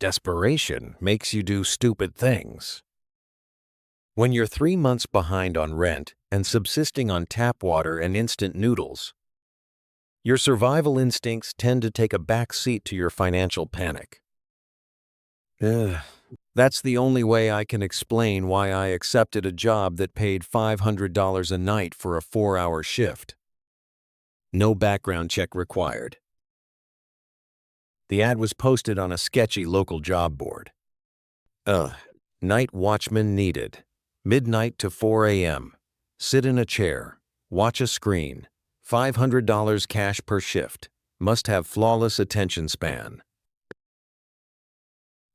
Desperation makes you do stupid things. When you're 3 months behind on rent and subsisting on tap water and instant noodles, your survival instincts tend to take a back seat to your financial panic. That's the only way I can explain why I accepted a job that paid $500 a night for a 4-hour shift. No background check required. The ad was posted on a sketchy local job board. Night watchman needed. Midnight to 4 a.m. Sit in a chair. Watch a screen. $500 cash per shift. Must have flawless attention span.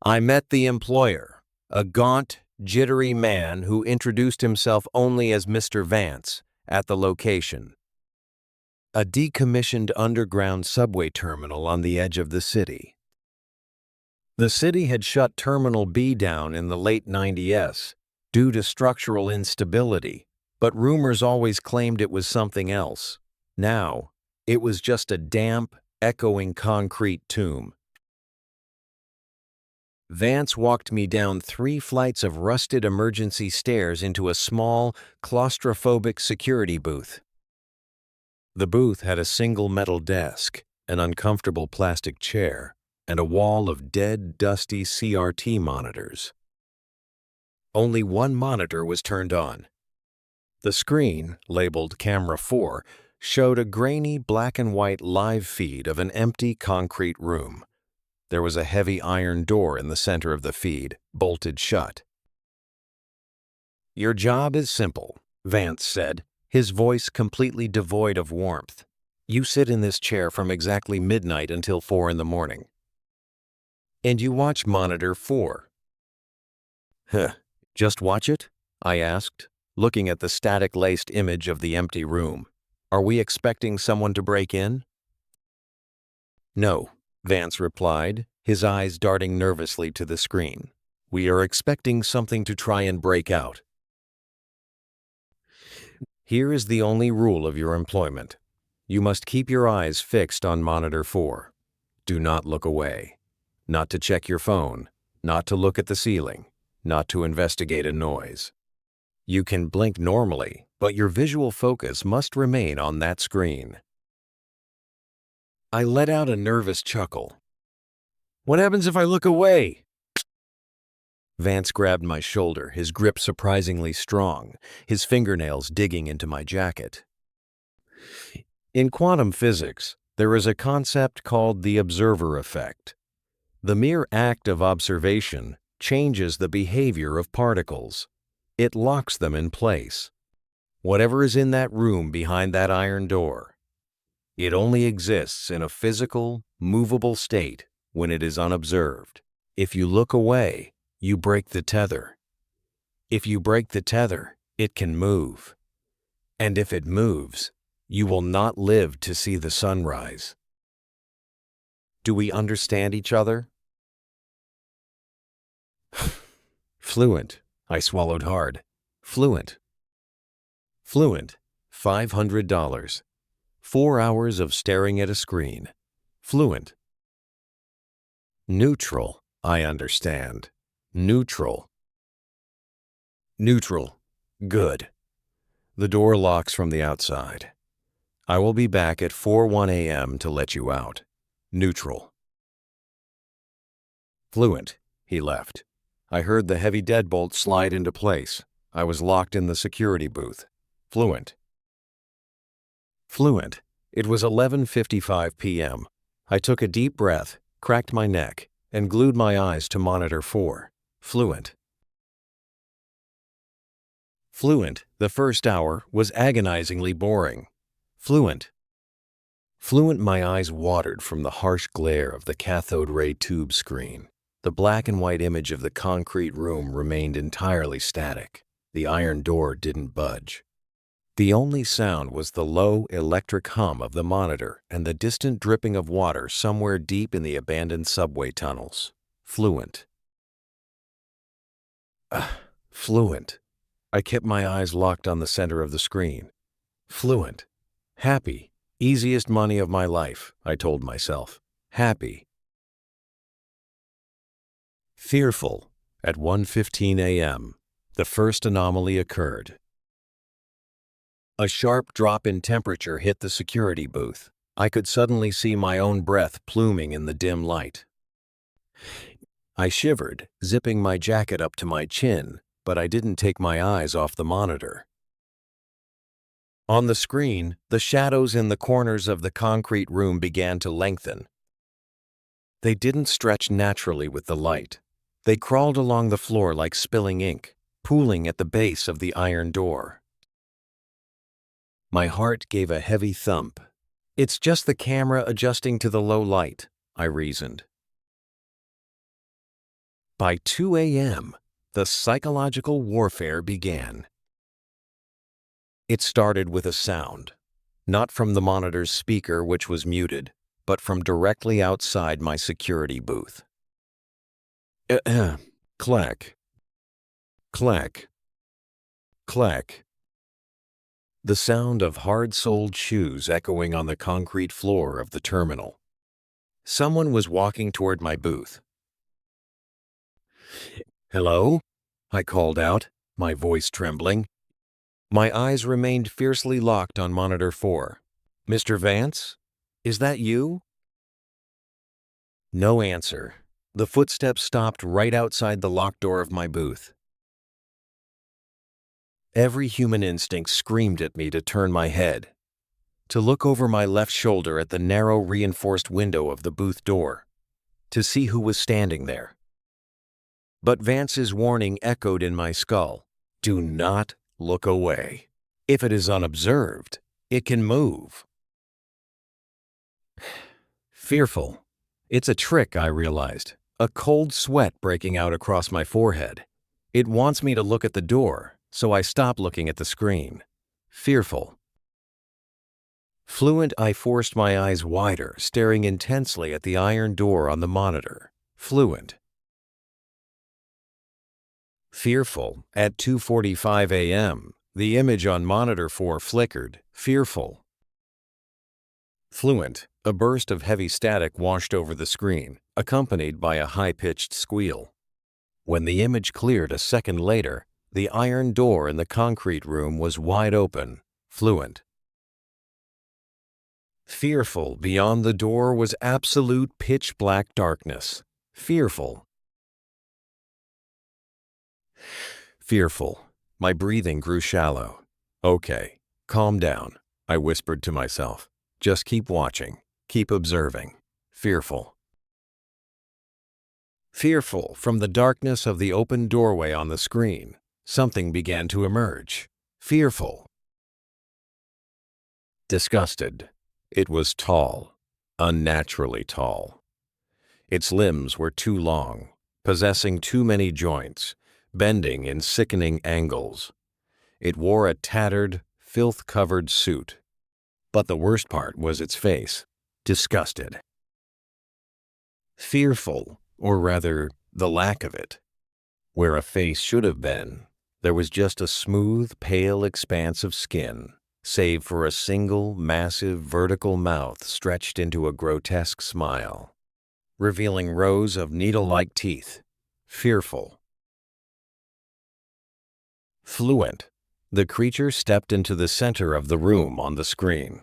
I met the employer, a gaunt, jittery man who introduced himself only as Mr. Vance, at the location. A decommissioned underground subway terminal on the edge of the city. The city had shut Terminal B down in the late 90s due to structural instability, but rumors always claimed it was something else. Now, it was just a damp, echoing concrete tomb. Vance walked me down 3 flights of rusted emergency stairs into a small, claustrophobic security booth. The booth had a single metal desk, an uncomfortable plastic chair, and a wall of dead, dusty CRT monitors. Only one monitor was turned on. The screen, labeled Camera 4, showed a grainy black and white live feed of an empty concrete room. There was a heavy iron door in the center of the feed, bolted shut. "Your job is simple," Vance said, his voice completely devoid of warmth. "You sit in this chair from exactly midnight until 4 in the morning. And you watch Monitor 4. Just watch it?" I asked, looking at the static-laced image of the empty room. "Are we expecting someone to break in?" "No," Vance replied, his eyes darting nervously to the screen. "We are expecting something to try and break out. Here is the only rule of your employment. You must keep your eyes fixed on Monitor 4. Do not look away. Not to check your phone. Not to look at the ceiling. Not to investigate a noise. You can blink normally, but your visual focus must remain on that screen." I let out a nervous chuckle. "What happens if I look away?" Vance grabbed my shoulder, his grip surprisingly strong, his fingernails digging into my jacket. In quantum physics, there is a concept called the observer effect. The mere act of observation changes the behavior of particles. It locks them in place. Whatever is in that room behind that iron door, it only exists in a physical, movable state when it is unobserved. If you look away, you break the tether. If you break the tether, it can move. And if it moves, you will not live to see the sunrise. Do we understand each other? Fluent. I swallowed hard. Fluent. Fluent. $500. 4 hours of staring at a screen. Fluent. Neutral. I understand. Neutral. Neutral. Good. The door locks from the outside. I will be back at 4:01 a.m. to let you out. Neutral. Fluent. He left. I heard the heavy deadbolt slide into place. I was locked in the security booth. Fluent. Fluent. It was 11:55 p.m. I took a deep breath, cracked my neck, and glued my eyes to Monitor 4. Fluent. Fluent. The first hour was agonizingly boring. Fluent. Fluent. My eyes watered from the harsh glare of the cathode ray tube screen. The black and white image of the concrete room remained entirely static. The iron door didn't budge. The only sound was the low, electric hum of the monitor and the distant dripping of water somewhere deep in the abandoned subway tunnels. Fluent. Fluent. I kept my eyes locked on the center of the screen. Fluent. Happy. Easiest money of my life, I told myself. Happy. Fearful. At 1:15 a.m., the first anomaly occurred. A sharp drop in temperature hit the security booth. I could suddenly see my own breath pluming in the dim light. I shivered, zipping my jacket up to my chin, but I didn't take my eyes off the monitor. On the screen, the shadows in the corners of the concrete room began to lengthen. They didn't stretch naturally with the light. They crawled along the floor like spilling ink, pooling at the base of the iron door. My heart gave a heavy thump. It's just the camera adjusting to the low light, I reasoned. By 2 a.m., the psychological warfare began. It started with a sound, not from the monitor's speaker, which was muted, but from directly outside my security booth. Clack. Clack. Clack. The sound of hard-soled shoes echoing on the concrete floor of the terminal. Someone was walking toward my booth. "Hello?" I called out, my voice trembling. My eyes remained fiercely locked on monitor 4. "Mr. Vance? Is that you?" No answer. The footsteps stopped right outside the locked door of my booth. Every human instinct screamed at me to turn my head, to look over my left shoulder at the narrow reinforced window of the booth door, to see who was standing there. But Vance's warning echoed in my skull. Do not look away. If it is unobserved, it can move. Fearful. It's a trick, I realized. A cold sweat breaking out across my forehead. It wants me to look at the door, so I stop looking at the screen. Fearful. Fluent, I forced my eyes wider, staring intensely at the iron door on the monitor. Fluent. Fearful. At 2:45 a.m., the image on monitor 4 flickered. Fearful. Fluent. A burst of heavy static washed over the screen, accompanied by a high-pitched squeal. When the image cleared a second later, the iron door in the concrete room was wide open. Fluent. Fearful. Beyond the door was absolute pitch-black darkness. Fearful. Fearful. My breathing grew shallow. "Okay, calm down," I whispered to myself. "Just keep watching, keep observing." Fearful. Fearful. From the darkness of the open doorway on the screen, something began to emerge. Fearful. Disgusted. It was tall, unnaturally tall. Its limbs were too long, possessing too many joints, bending in sickening angles. It wore a tattered, filth-covered suit. But the worst part was its face. Disgusted. Fearful, or rather, the lack of it. Where a face should have been, there was just a smooth, pale expanse of skin, save for a single, massive, vertical mouth stretched into a grotesque smile, revealing rows of needle-like teeth. Fearful. Fluent. The creature stepped into the center of the room on the screen.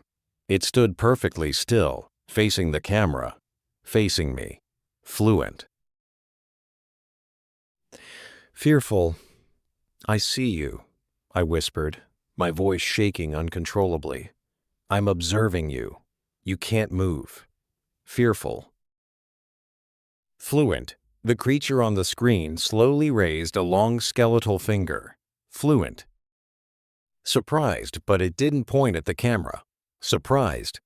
It stood perfectly still, facing the camera, facing me. Fluent. Fearful. "I see you," I whispered, my voice shaking uncontrollably. "I'm observing you. You can't move." Fearful. Fluent. The creature on the screen slowly raised a long skeletal finger. Fluent. Surprised, but it didn't point at the camera. Surprised.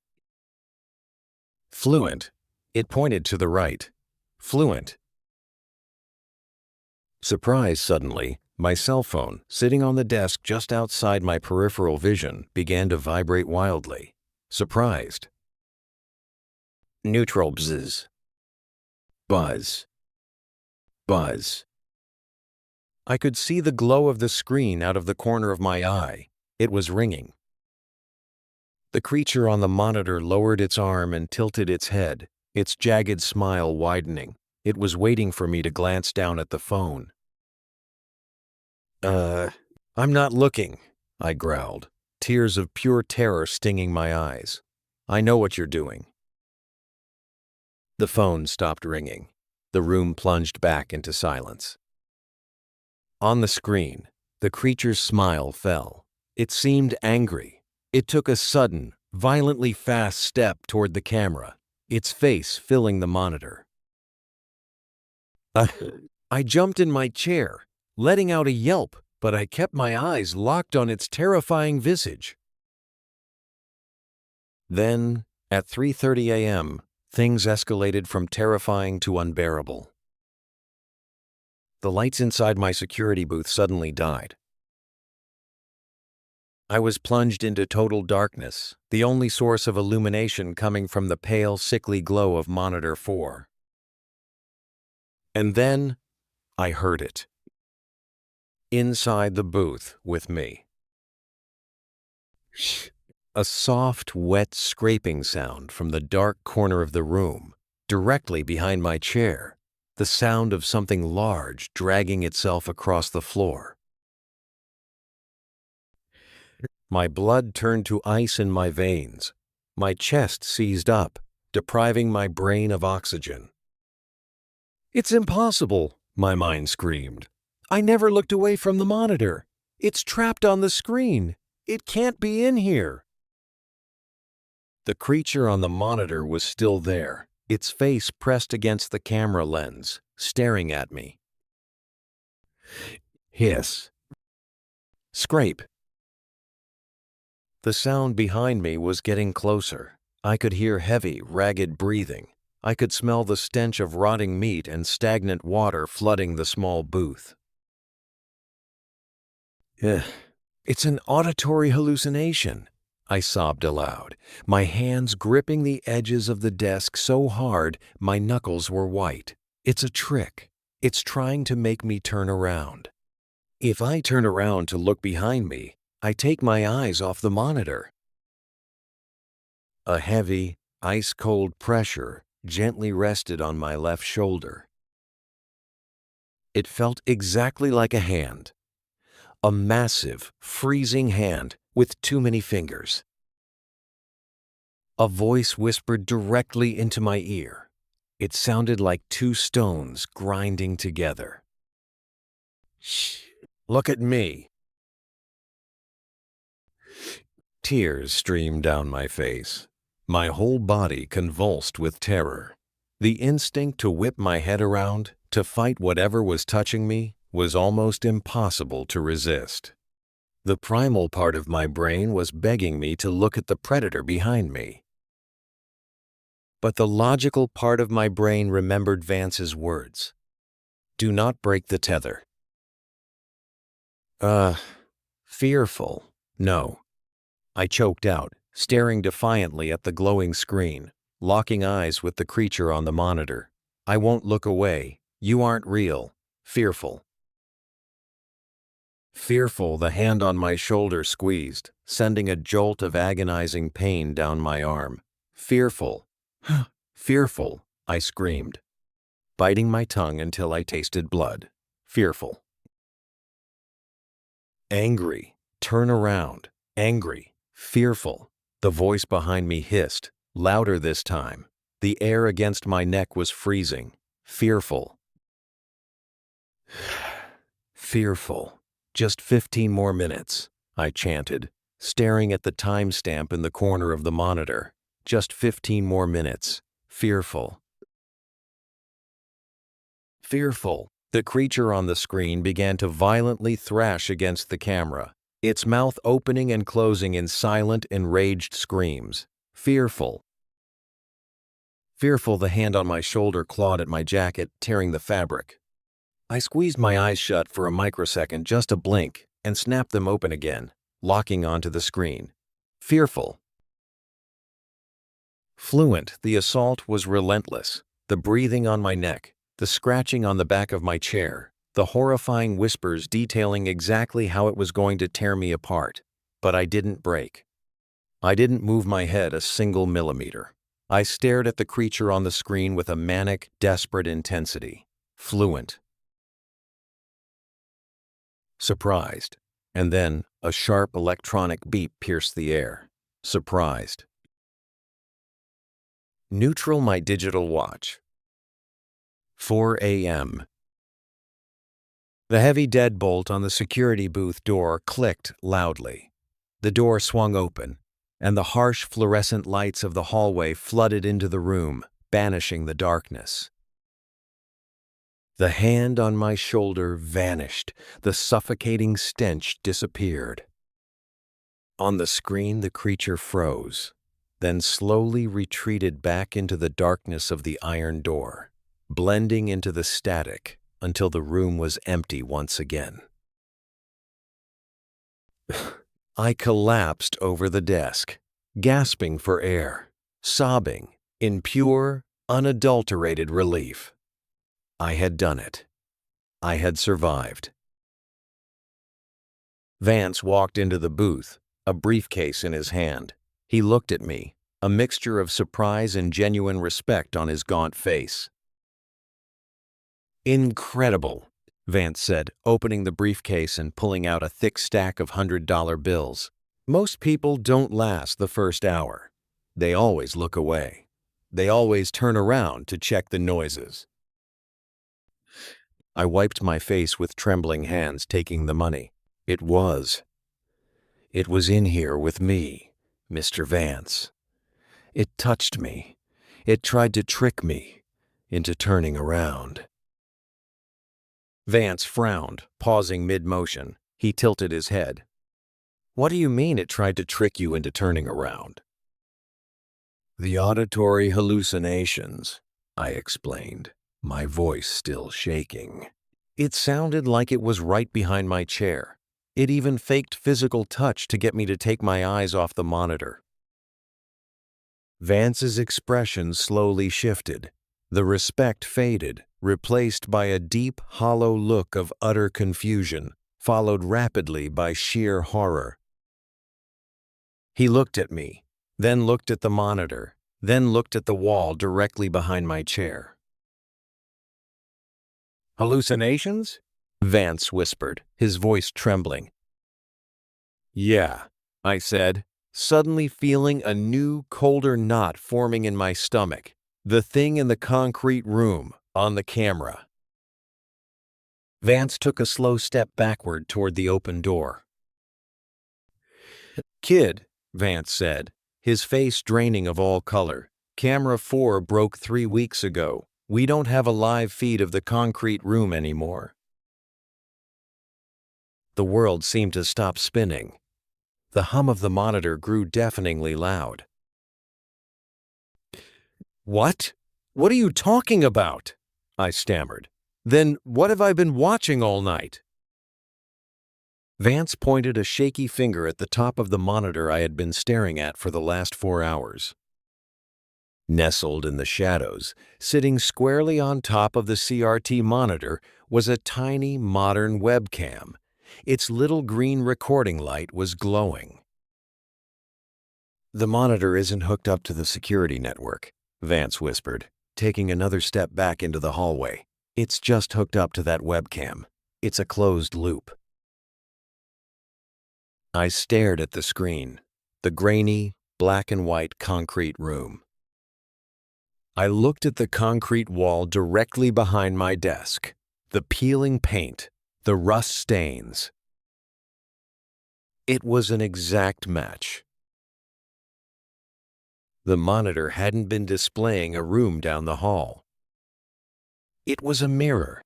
Fluent. It pointed to the right. Fluent. Surprised suddenly, my cell phone, sitting on the desk just outside my peripheral vision, began to vibrate wildly. Surprised. Neutral bzz. Buzz. Buzz. I could see the glow of the screen out of the corner of my eye. It was ringing. The creature on the monitor lowered its arm and tilted its head, its jagged smile widening. It was waiting for me to glance down at the phone. I'm not looking," I growled, tears of pure terror stinging my eyes. "I know what you're doing." The phone stopped ringing. The room plunged back into silence. On the screen, the creature's smile fell. It seemed angry. It took a sudden, violently fast step toward the camera, its face filling the monitor. I jumped in my chair, letting out a yelp, but I kept my eyes locked on its terrifying visage. Then, at 3:30 a.m., things escalated from terrifying to unbearable. The lights inside my security booth suddenly died. I was plunged into total darkness, the only source of illumination coming from the pale, sickly glow of Monitor 4. And then, I heard it. Inside the booth with me. A soft, wet scraping sound from the dark corner of the room, directly behind my chair, the sound of something large dragging itself across the floor. My blood turned to ice in my veins. My chest seized up, depriving my brain of oxygen. "It's impossible," my mind screamed. "I never looked away from the monitor. It's trapped on the screen. It can't be in here." The creature on the monitor was still there, its face pressed against the camera lens, staring at me. Hiss. Scrape. The sound behind me was getting closer. I could hear heavy, ragged breathing. I could smell the stench of rotting meat and stagnant water flooding the small booth. It's an auditory hallucination, I sobbed aloud, my hands gripping the edges of the desk so hard my knuckles were white. It's a trick. It's trying to make me turn around. If I turn around to look behind me, I take my eyes off the monitor. A heavy, ice-cold pressure gently rested on my left shoulder. It felt exactly like a hand. A massive, freezing hand with too many fingers. A voice whispered directly into my ear. It sounded like two stones grinding together. "Shh, look at me." Tears streamed down my face. My whole body convulsed with terror. The instinct to whip my head around, to fight whatever was touching me, was almost impossible to resist. The primal part of my brain was begging me to look at the predator behind me. But the logical part of my brain remembered Vance's words. "Do not break the tether." Fearful. No. I choked out, staring defiantly at the glowing screen, locking eyes with the creature on the monitor. "I won't look away. You aren't real. Fearful." Fearful, the hand on my shoulder squeezed, sending a jolt of agonizing pain down my arm. Fearful. Fearful, I screamed, biting my tongue until I tasted blood. Fearful. Angry. Turn around. Angry. Fearful. The voice behind me hissed, louder this time. The air against my neck was freezing. Fearful. Fearful. Just 15 more minutes, I chanted, staring at the timestamp in the corner of the monitor. Just 15 more minutes. Fearful. Fearful. The creature on the screen began to violently thrash against the camera, its mouth opening and closing in silent, enraged screams. Fearful. Fearful, the hand on my shoulder clawed at my jacket, tearing the fabric. I squeezed my eyes shut for a microsecond just to blink and snapped them open again, locking onto the screen. Fearful. Fluent, the assault was relentless. The breathing on my neck, the scratching on the back of my chair, the horrifying whispers detailing exactly how it was going to tear me apart. But I didn't break. I didn't move my head a single millimeter. I stared at the creature on the screen with a manic, desperate intensity. Fluent. Surprised. And then a sharp electronic beep pierced the air. Surprised. Neutral my digital watch. 4 a.m. The heavy deadbolt on the security booth door clicked loudly. The door swung open, and the harsh fluorescent lights of the hallway flooded into the room, banishing the darkness. The hand on my shoulder vanished. The suffocating stench disappeared. On the screen, the creature froze, then slowly retreated back into the darkness of the iron door, blending into the static until the room was empty once again. I collapsed over the desk, gasping for air, sobbing in pure, unadulterated relief. I had done it. I had survived. Vance walked into the booth, a briefcase in his hand. He looked at me, a mixture of surprise and genuine respect on his gaunt face. "Incredible," Vance said, opening the briefcase and pulling out a thick stack of $100 bills. "Most people don't last the first hour. They always look away. They always turn around to check the noises." I wiped my face with trembling hands, taking the money. It was in here with me, Mr. Vance. It touched me. It tried to trick me into turning around. Vance frowned, pausing mid-motion. He tilted his head. "What do you mean it tried to trick you into turning around?" "The auditory hallucinations," I explained, my voice still shaking. It sounded like it was right behind my chair. It even faked physical touch to get me to take my eyes off the monitor. Vance's expression slowly shifted. The respect faded, replaced by a deep, hollow look of utter confusion, followed rapidly by sheer horror. He looked at me, then looked at the monitor, then looked at the wall directly behind my chair. "Hallucinations?" Vance whispered, his voice trembling. "Yeah," I said, suddenly feeling a new, colder knot forming in my stomach. The thing in the concrete room, on the camera. Vance took a slow step backward toward the open door. "Kid," Vance said, his face draining of all color, "Camera 4 broke 3 weeks ago. We don't have a live feed of the concrete room anymore." The world seemed to stop spinning. The hum of the monitor grew deafeningly loud. "What? What are you talking about?" I stammered. "Then what have I been watching all night?" Vance pointed a shaky finger at the top of the monitor I had been staring at for the last 4 hours. Nestled in the shadows, sitting squarely on top of the CRT monitor, was a tiny, modern webcam. Its little green recording light was glowing. "The monitor isn't hooked up to the security network," Vance whispered, taking another step back into the hallway. "It's just hooked up to that webcam. It's a closed loop." I stared at the screen, the grainy, black and white concrete room. I looked at the concrete wall directly behind my desk, the peeling paint, the rust stains. It was an exact match. The monitor hadn't been displaying a room down the hall. It was a mirror.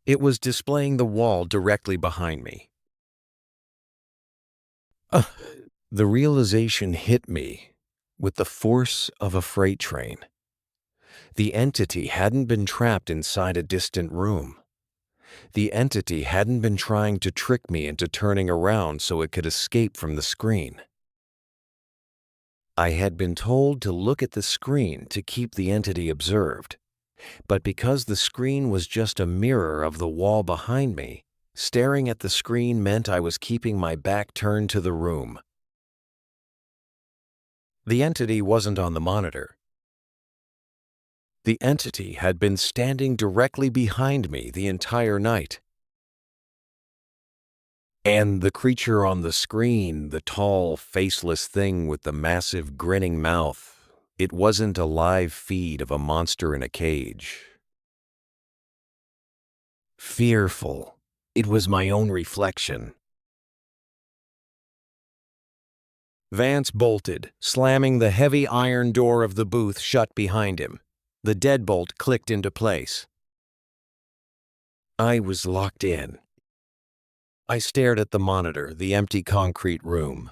It was displaying the wall directly behind me. The realization hit me with the force of a freight train. The entity hadn't been trapped inside a distant room. The entity hadn't been trying to trick me into turning around so it could escape from the screen. I had been told to look at the screen to keep the entity observed, but because the screen was just a mirror of the wall behind me, staring at the screen meant I was keeping my back turned to the room. The entity wasn't on the monitor. The entity had been standing directly behind me the entire night. And the creature on the screen, the tall, faceless thing with the massive, grinning mouth, it wasn't a live feed of a monster in a cage. Fearful, it was my own reflection. Vance bolted, slamming the heavy iron door of the booth shut behind him. The deadbolt clicked into place. I was locked in. I stared at the monitor, the empty concrete room.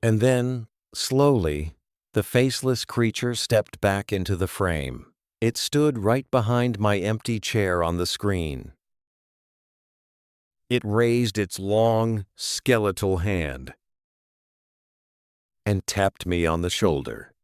And then, slowly, the faceless creature stepped back into the frame. It stood right behind my empty chair on the screen. It raised its long, skeletal hand and tapped me on the shoulder.